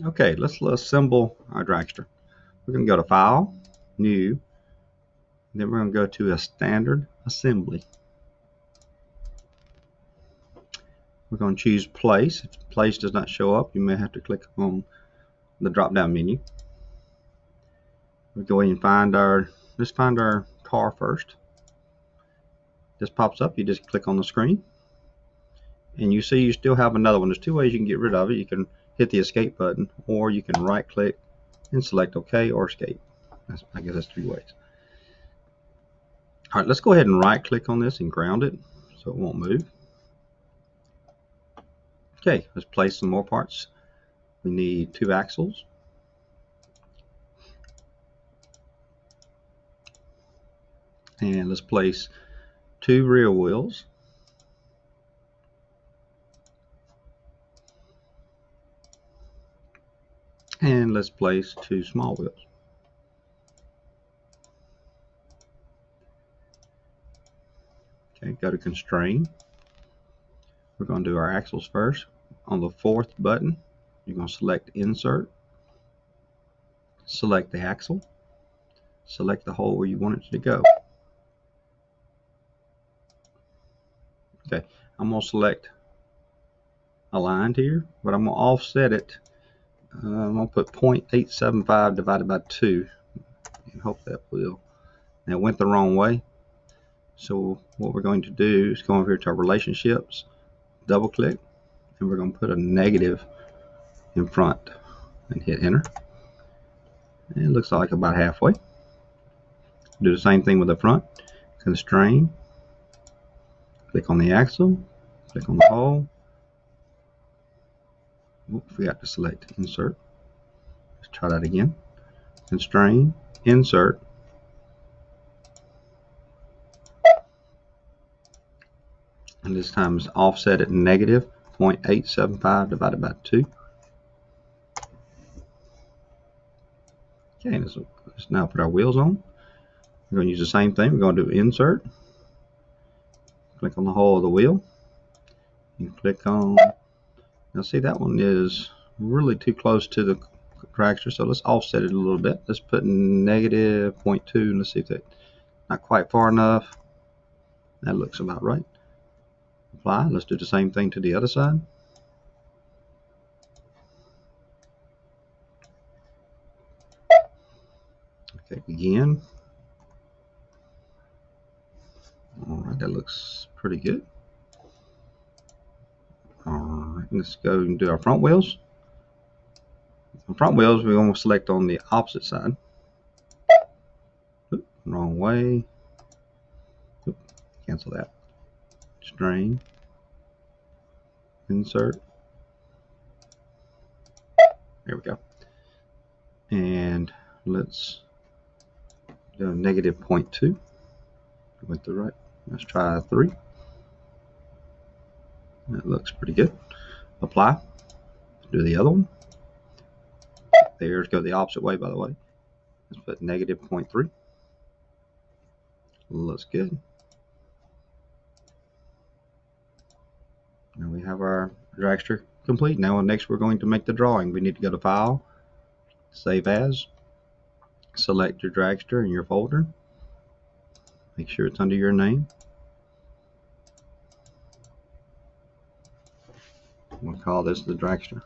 Okay, let's assemble our dragster. We're going to go to File, New, then we're going to go to a Standard Assembly. We're going to choose Place. If Place does not show up, you may have to click on the drop-down menu. We'll go ahead and find our car first. This pops up. You just click on the screen, and you see you still have another one. There's two ways you can get rid of it. You can hit the Escape button, or you can right-click and select OK or Escape. I guess that's 3 ways. All right, let's go ahead and right-click on this and ground it so it won't move. Okay, let's place some more parts. We need 2 axles. And let's place 2 rear wheels. And let's place 2 small wheels. Okay, go to Constrain. We're going to do our axles first. On the 4th button, you're going to select Insert. Select the axle. Select the hole where you want it to go. Okay, I'm going to select Aligned here, but I'm going to offset it. I'm going to put 0.875 divided by 2 and hope that will. Now it went the wrong way. So what we're going to do is go over here to our relationships, double click, and we're going to put a negative in front and hit enter. And it looks like about halfway. Do the same thing with the front. Constrain, click on the axle, click on the hole. Oops, forgot to select insert. Let's try that again. Constrain, insert, and this time is offset at negative 0.875 divided by 2. Okay, let's now put our wheels on. We're going to use the same thing. We're going to do insert, click on the hole of the wheel, and click on. Now see, that one is really too close to the dragster, so let's offset it a little bit. Let's put negative 0.2 and let's see if that's not quite far enough. That looks about right. Apply. Let's do the same thing to the other side. Okay, again. Alright, that looks pretty good. Alright, let's go and do our front wheels. On front wheels, we're going to select on the opposite side. Oop, wrong way. Oop, cancel that. Strain. Insert. There we go. And let's do a negative 0.2. Went the right. Let's try 3. That looks pretty good. Apply. Do the other one. There's go the opposite way, by the way. Let's put negative 0.3. Looks good. Now we have our dragster complete. Now next we're going to make the drawing. We need to go to File, Save As, select your dragster in your folder. Make sure it's under your name. We'll call this the dragster.